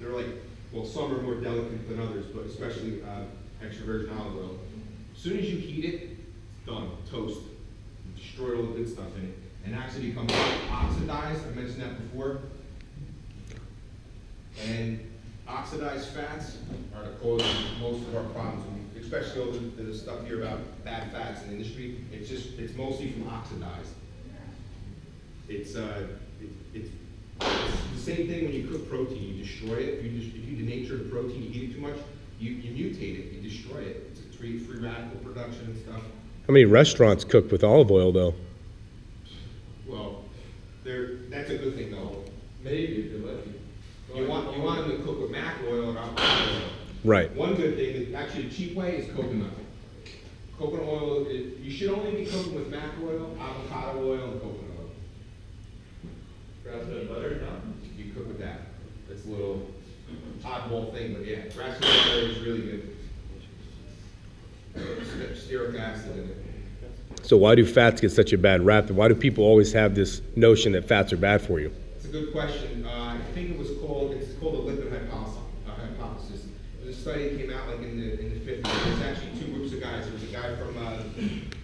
they're like, well, some are more delicate than others, but especially extra virgin olive oil. As soon as you heat it, it's done, toast. You destroy all the good stuff in it, and actually becomes oxidized. I mentioned that before. And oxidized fats are the cause of most of our problems, especially all the stuff here about bad fats in the industry. It's mostly from oxidized. It's the same thing when you cook protein. You destroy it. If you denature the protein, you eat it too much, you mutate it, you destroy it. It's free radical production and stuff. How many restaurants cook with olive oil, though? Well, that's a good thing, though. Maybe if you let me. You want them to cook with mac oil or avocado oil. Right. One good thing, actually the cheap way, is coconut. Coconut oil, you should only be cooking with mac oil, avocado oil, and coconut oil. Grass-fed butter, no? You cook with that. It's a little oddball thing, but yeah, grass-fed butter is really good. Stearic acid in it. So why do fats get such a bad rap? And why do people always have this notion that fats are bad for you? It's a good question. I think it's called the lipid hypothesis. There's a study that came out like in the 50s. There's actually two groups of guys. There was a guy from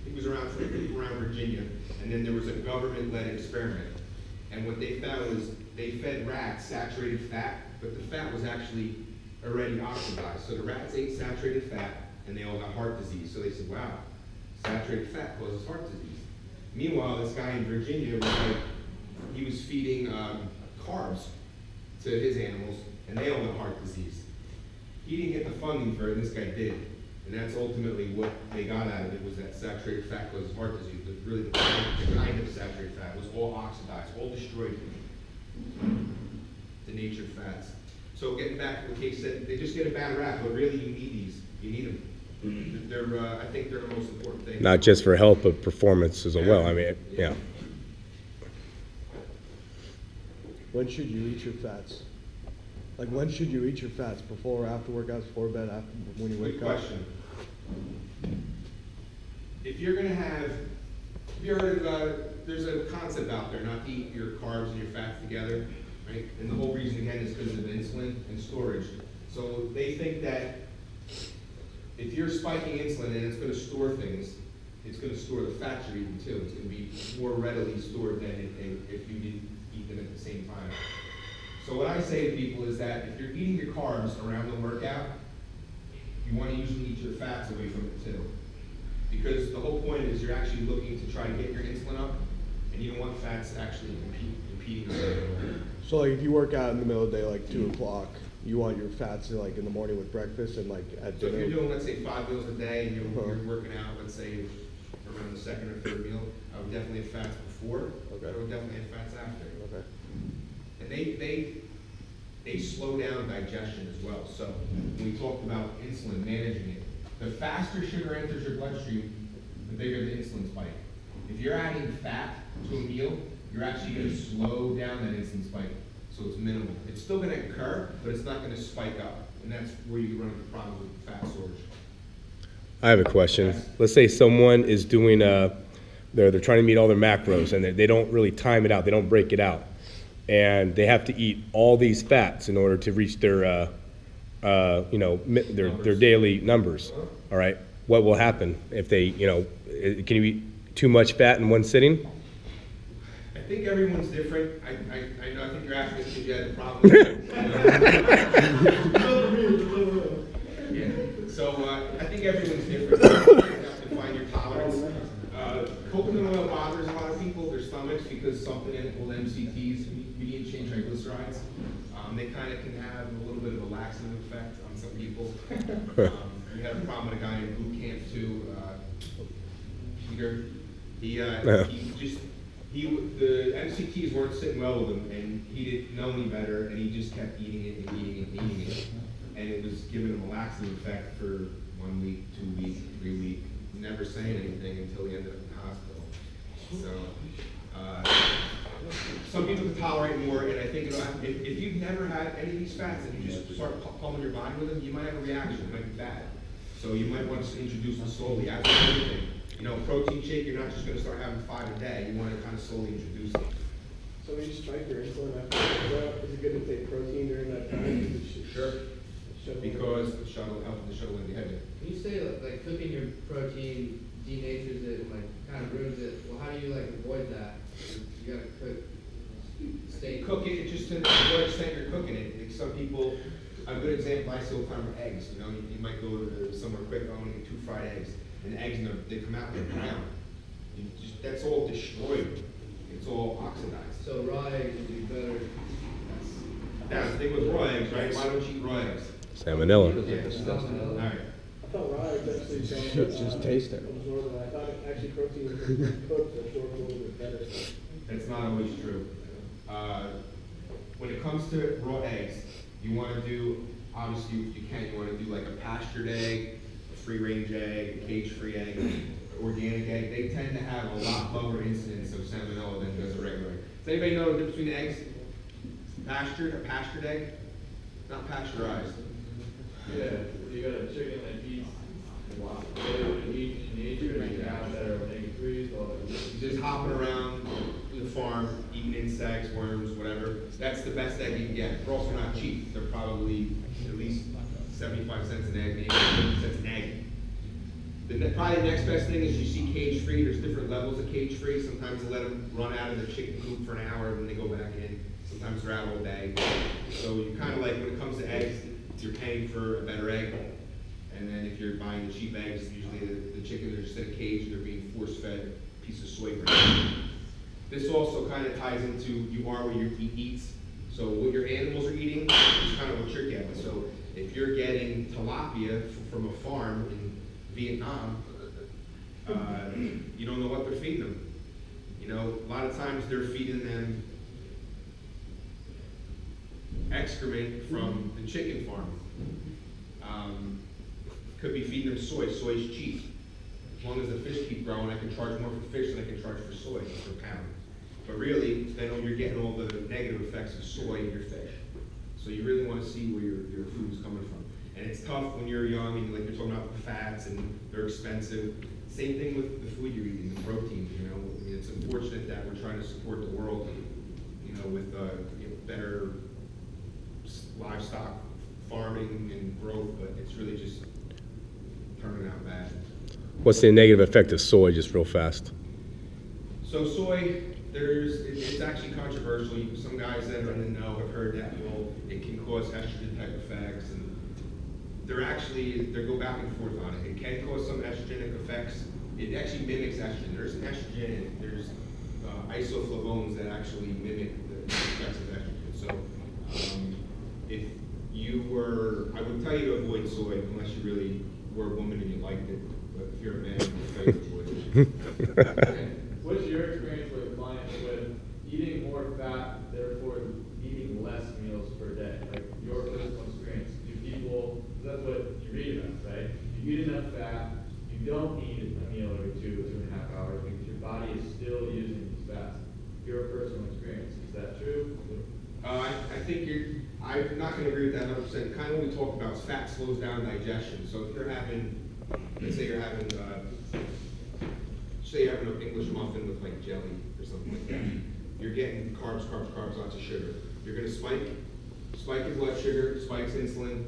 he was around Virginia, and then there was a government-led experiment. And what they found was they fed rats saturated fat, but the fat was actually already oxidized. So the rats ate saturated fat, and they all got heart disease. So they said, wow, saturated fat causes heart disease. Meanwhile, this guy in Virginia was like, he was feeding carbs to his animals, and they all got heart disease. He didn't get the funding for it, and this guy did. And that's ultimately what they got out of it, was that saturated fat causes heart disease. But really the kind of saturated fat was all oxidized, all destroyed, denatured fats. So getting back to what Kate said, they just get a bad rap, but really you need these. You need them. I think they're the most important thing. Not just for health, but performance as well. I mean, yeah. When should you eat your fats? Like, when should you eat your fats? Before or after workouts? Before bed? After, when you wake up? Good question. If you're going to have, have you heard of, there's a concept out there, not to eat your carbs and your fats together, right? And the whole reason, again, is because of insulin and storage. So they think that if you're spiking insulin and it's going to store things, it's going to store the fats you're eating too. It's going to be more readily stored than if you didn't eat them at the same time. So what I say to people is that if you're eating your carbs around the workout, you want to usually eat your fats away from it too. Because the whole point is you're actually looking to try to get your insulin up, and you don't want fats actually impeding it. So like if you work out in the middle of the day, like 2 o'clock, you want your fats like in the morning with breakfast and like at dinner? So if you're doing, let's say, 5 meals a day, and you're working out, let's say, around the second or third meal, I would definitely have fats before. Okay. I would definitely have fats after. Okay. And they slow down digestion as well. So when we talked about insulin, managing it, the faster sugar enters your bloodstream, the bigger the insulin spike. If you're adding fat to a meal, you're actually going to slow down that insulin spike, so it's minimal. It's still going to occur, but it's not going to spike up, and that's where you run into problems with fat storage. I have a question. Let's say someone is doing they're trying to meet all their macros, and they don't really time it out. They don't break it out, and they have to eat all these fats in order to reach their their daily numbers. All right. What will happen if they, can you eat too much fat in one sitting? I think everyone's different. I know. I think you're asking because you had a problem. Yeah. So I think everyone's different. You have to find your tolerance. Coconut oil bothers a lot of people, their stomachs, because something in it called MCTs, medium chain triglycerides. They kind of can have a little bit of a laxative effect on some people. We had a problem with a guy in boot camp too, Peter. The MCTs weren't sitting well with him, and he didn't know any better, and he just kept eating it and eating it and eating it. And it was giving him a laxative effect for 1 week, 2 weeks, 3 weeks. Never saying anything until he ended up in the hospital. So some people can tolerate more, and I think if you've never had any of these fats and you just start pummeling your body with them, you might have a reaction. It might be bad. So you might want to introduce them slowly. After everything, protein shake, you're not just going to start having 5 a day. You want to kind of slowly introduce them. So when you spike your insulin after you work out, is it good to take protein during that time? something to show when they had it. When you say like cooking your protein denatures it and like kind of ruins it, well, how do you like avoid that? You gotta cook steak. Cook it just to what extent you're cooking it. Like some people, a good example I still find are eggs. You know, you might go to somewhere quick, I want to get 2 fried eggs, and the eggs, they come out, they're brown. That's all destroyed. It's all oxidized. So raw eggs would be better. That's the thing with raw eggs, right? Why don't you eat raw eggs? Salmonella. Yeah. All right. I thought raw eggs actually Just taste it. absorb it. I thought actually protein was cooked absorbed a little bit better. That's not always true. When it comes to raw eggs, you want to do, obviously if you can, you want to do like a pastured egg, a free-range egg, a cage-free egg, organic egg. They tend to have a lot lower incidence of salmonella than does a regular egg. Does anybody know the difference between eggs? Pastured, a pastured egg? Not pasteurized. Yeah, you got a chicken that eats, they would eat in nature, and cows that are omega-3s, all that. Just hopping around the farm, eating insects, worms, whatever. That's the best egg you can get. They're also not cheap. They're probably at least 75 cents an egg, maybe 50 cents an egg. Probably the next best thing is you see cage-free. There's different levels of cage-free. Sometimes they let them run out of the chicken coop for an hour, and then they go back in. Sometimes they're out all day. So you kind of like, when it comes to eggs, you're paying for a better egg. And then if you're buying the cheap eggs, usually the chickens are just in a cage and they're being force-fed a piece of soy grain. This also kind of ties into you are what your eats. So what your animals are eating is kind of what you're getting. So if you're getting tilapia from a farm in Vietnam, you don't know what they're feeding them. You know, a lot of times they're feeding them excrement from the chicken farm. Could be feeding them soy. Soy's cheap. As long as the fish keep growing, I can charge more for fish than I can charge for soy per pound. But really, then you're getting all the negative effects of soy in your fish. So you really want to see where your food's coming from. And it's tough when you're young and like you're talking about the fats and they're expensive. Same thing with the food you're eating, the protein. You know, I mean, it's unfortunate that we're trying to support the world, you know, with better livestock farming and growth, but it's really just turning out bad. What's the negative effect of soy, just real fast? So soy, it's actually controversial. Some guys that are in the know have heard that it can cause estrogen type effects, and they go back and forth on it. It can cause some estrogenic effects. It actually mimics estrogen. There's an estrogen, there's isoflavones that actually mimic the effects of estrogen. So if you were, I would tell you to avoid soy unless you really were a woman and you liked it. But if you're a man, I would tell you to avoid it. What's your experience with clients with eating more fat, therefore eating less meals per day? Like your personal experience. Do people, that's what you read about, right? You eat enough fat, you don't need a meal every 2.5 hours because your body is still using these fats. Your personal experience, is that true? I think I'm not going to agree with that 100%. Kind of what we talk about is fat slows down digestion. So if you're having, let's say you're having, say you're having an English muffin with like jelly or something like that, you're getting carbs, lots of sugar. You're going to spike your blood sugar, spikes insulin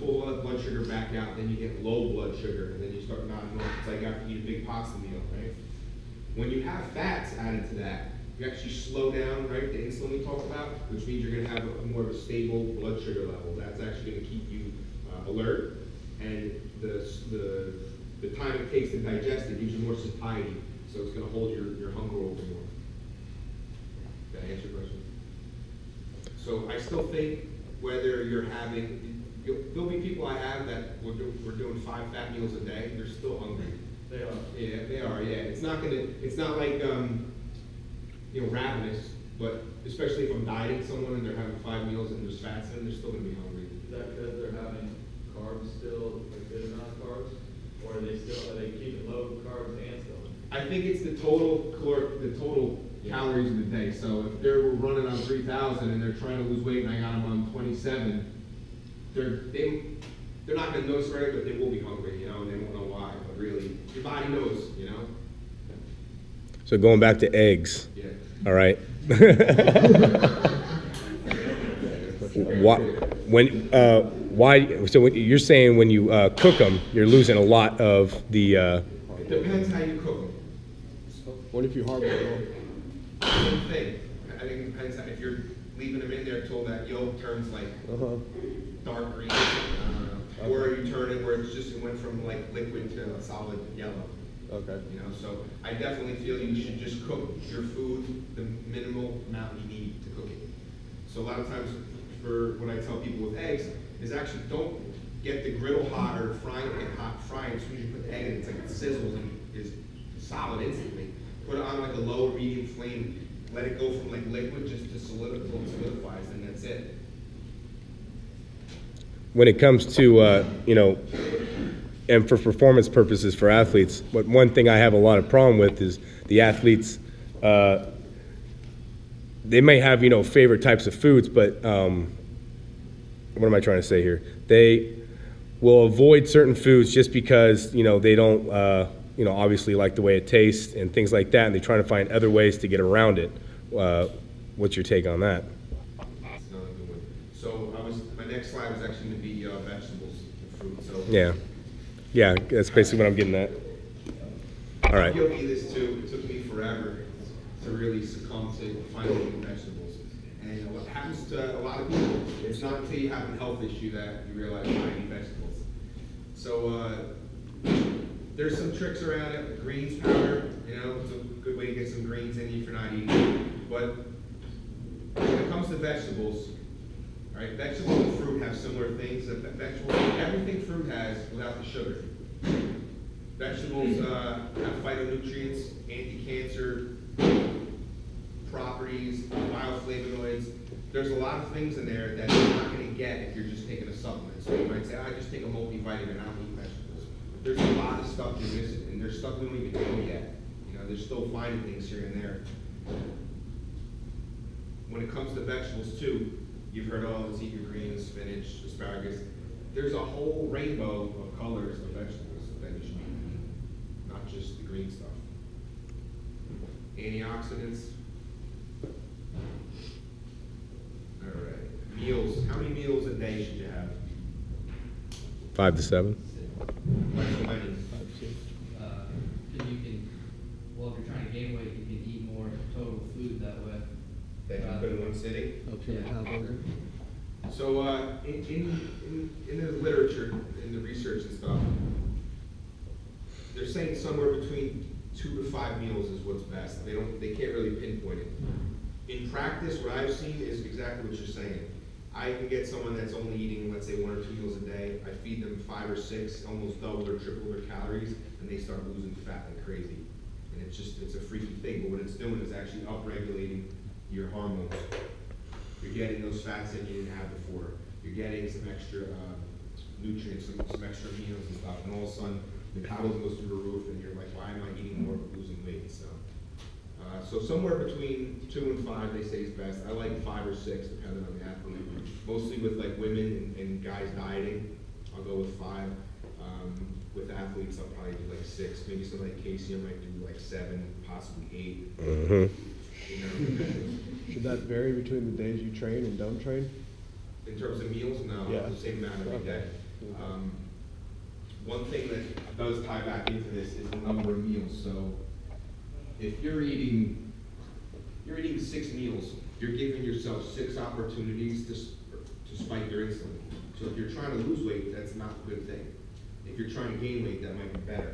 pulls all that blood sugar back out, then you get low blood sugar, and then you start nodding off. It's like after you eat a big pasta meal, right? When you have fats added to that, you actually slow down, right, the insulin we talked about, which means you're going to have more of a stable blood sugar level. That's actually going to keep you alert, and the time it takes to digest it gives you more satiety, so it's going to hold your hunger over more. Did I answer your question? So I still think whether you're having, there'll be people I have that we're doing 5 fat meals a day, they're still hungry. They are. Yeah, they are, yeah. It's not like, ravenous, but especially if I'm dieting someone and they're having 5 meals and there's fats in them, they're still gonna be hungry. Is that because they're having carbs still, a good amount of carbs? Or are they keeping low carbs and still? I think it's the total calories in the day. So if they're running on 3,000 and they're trying to lose weight and I got them on 27, they're not gonna notice right, but they will be hungry, and they won't know why. But really, your body knows, So going back to eggs, Yeah. all right? Why, why? So you're saying when you cook them, you're losing a lot of the. It depends how you cook them. What if you hard-boil them? Same thing. I think it depends. If you're leaving them in there till that yolk turns like dark green, I don't know. Or you turn it where it's just, it went from like liquid to a solid yellow. Okay. You know, so I definitely feel you should just cook your food the minimal amount you need to cook it. So a lot of times, for what I tell people with eggs, is actually don't get the griddle hot or frying it hot. Frying as soon as you put the egg in, it's like it sizzles and is solid instantly. Put it on like a low or medium flame. Let it go from like liquid just to solidify, until it solidifies, and that's it. When it comes to you know, and for performance purposes for athletes, but one thing I have a lot of problem with is the athletes. They may have, you know, favorite types of foods, but what am I trying to say here? They will avoid certain foods just because, you know, they don't, you know, obviously like the way it tastes and things like that, and they're trying to find other ways to get around it. What's your take on that? That's another good one. So my next slide was actually going to be vegetables and fruit. So Yeah, that's basically what I'm getting at. All right. I'm guilty of this too. It took me forever to really succumb to finding eating vegetables. And what happens to a lot of people, it's not until you have a health issue that you realize why I eat vegetables. So there's some tricks around it. Greens powder, you know, it's a good way to get some greens in you if you're not eating. But when it comes to vegetables, all right, vegetables and fruit have similar things. Vegetables, everything fruit has without the sugar. Vegetables have phytonutrients, anti-cancer properties, bioflavonoids. There's a lot of things in there that you're not going to get if you're just taking a supplement. So you might say, I just take a multivitamin, I don't eat vegetables. There's a lot of stuff you're missing, and there's stuff we don't even know yet. You know, there's still finding things here and there. When it comes to vegetables too, you've heard, oh, let's eat your greens, spinach, asparagus. There's a whole rainbow of colors of vegetables that you should be eating, not just the green stuff. Antioxidants. All right. Meals. How many meals a day should you have? 5 to 7. Why so many? Because you can, well, if you're trying to gain weight, you can eat more total food that way. That you put in one sitting? So in the literature, in the research and stuff, they're saying somewhere between 2 to 5 meals is what's best. They can't really pinpoint it. In practice, what I've seen is exactly what you're saying. I can get someone that's only eating, let's say, 1 or 2 meals a day. I feed them 5 or 6, almost double or triple their calories, and they start losing fat like crazy. And it's a freaky thing, but what it's doing is actually upregulating your hormones. You're getting those fats that you didn't have before. You're getting some extra nutrients, some extra aminos and stuff, and all of a sudden, the metabolism goes through the roof, and you're like, why am I eating more but losing weight? So somewhere between 2 and 5, they say is best. I like 5 or 6, depending on the athlete. Mostly with like women and guys dieting, I'll go with 5. With athletes, I'll probably do like 6. Maybe somebody like Casey, I might do like 7, possibly 8. You know, Should that vary between the days you train and don't train? in terms of meals, no, Yeah. the same amount every day. One thing that does tie back into this is the number of meals. So if you're eating 6 meals, you're giving yourself 6 opportunities to spike your insulin. So if you're trying to lose weight, that's not a good thing. If you're trying to gain weight, that might be better.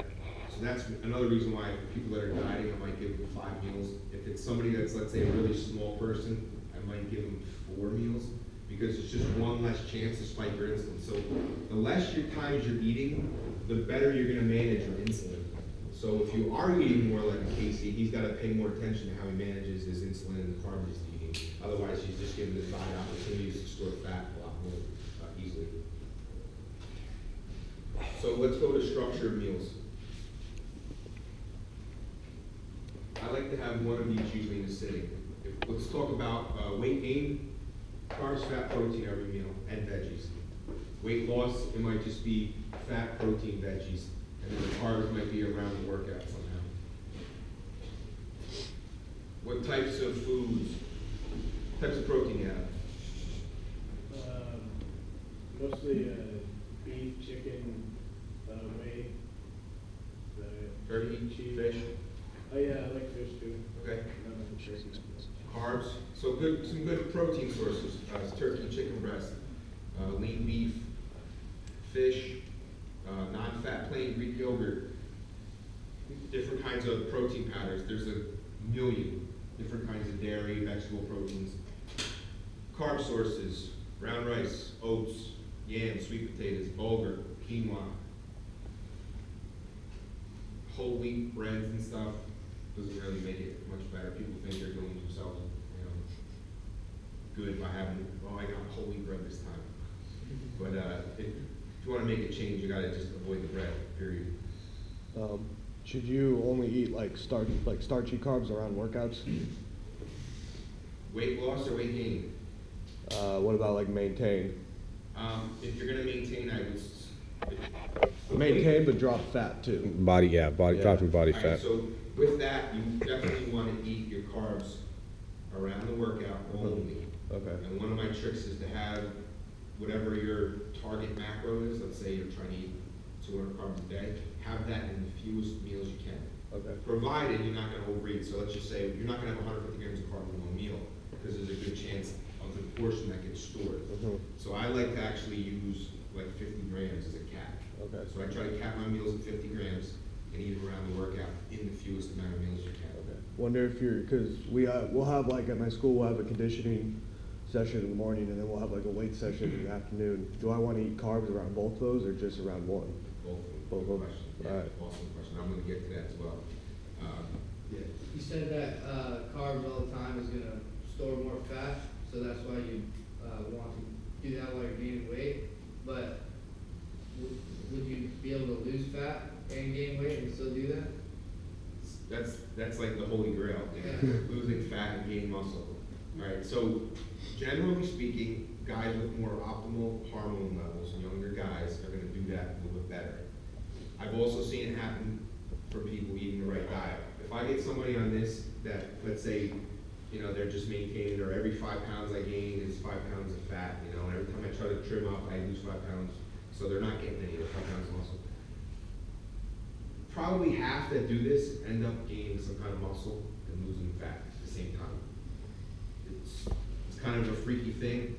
So that's another reason why for people that are dieting, I might give them 5 meals. If it's somebody that's, let's say, a really small person, I might give them 4 meals, because it's just one less chance to spike your insulin. So the less times you're eating, the better you're going to manage your insulin. So if you are eating more like a Casey, he's got to pay more attention to how he manages his insulin and the carbs he's eating. Otherwise, he's just giving his body opportunities to store fat a lot more easily. So let's go to structured meals. I like to have one of each usually in a sitting. Let's talk about weight gain, carbs, fat, protein every meal, and veggies. Weight loss, it might just be fat, protein, veggies, and then the carbs might be around the workout somehow. What types of foods, types of protein you have? What's the, beef, chicken, weight? The Turkey, cheese? fish, Oh, yeah, I like fish too. okay. Not like the chicken. Carbs, so some good protein sources, turkey, chicken breast, lean beef, fish, non-fat plain Greek yogurt, different kinds of protein powders. There's a million different kinds of dairy, vegetable proteins. Carb sources, brown rice, oats, yams, sweet potatoes, bulgur, quinoa, whole wheat breads and stuff. Doesn't really make it much better. People think they're doing themselves, good by having, oh, I got whole wheat bread this time. But if you want to make a change, you gotta just avoid the bread, period. Should you only eat like starchy carbs around workouts? Weight loss or weight gain? What about like maintain? If you're gonna maintain, I would. Maintain but drop fat too. Body, yeah, Yeah. dropping body Alright, fat. so with that, you definitely want to eat your carbs around the workout only. Okay. And one of my tricks is to have whatever your target macro is. Let's say you're trying to eat 200 carbs a day. Have that in the fewest meals you can. Okay. Provided you're not going to overeat. So let's just say you're not going to have 150 grams of carbs in one meal because there's a good chance of the portion that gets stored. Mhm. So I like to actually use like 50 grams as a cap. Okay. So I try to cap my meals at 50 grams and eat around the workout in the fewest amount of meals you can. Okay. Wonder if you're, because we'll have like at my school, we'll have a conditioning session in the morning and then we'll have like a weight session in the afternoon. Do I want to eat carbs around both those or just around one? Both of them. Both of Good them. question. Yeah, Alright. awesome question. I'm going to get to that as well. Yeah. You said that carbs all the time is gonna store more fat, so that's why you want to do that while you're gaining weight. But would you be able to lose fat and gain weight and still do that? That's like the holy grail, Yeah. losing fat and gaining muscle. All right, so generally speaking, guys with more optimal hormone levels, younger guys, are gonna do that a little bit better. I've also seen it happen for people eating the right diet. If I get somebody on this that, let's say, they're just maintaining, or every 5 pounds I gain is 5 pounds of fat, and every time I try to trim up, I lose 5 pounds, so they're not getting any of the 5 pounds of muscle. Probably half that do this end up gaining some kind of muscle and losing fat at the same time. It's kind of a freaky thing.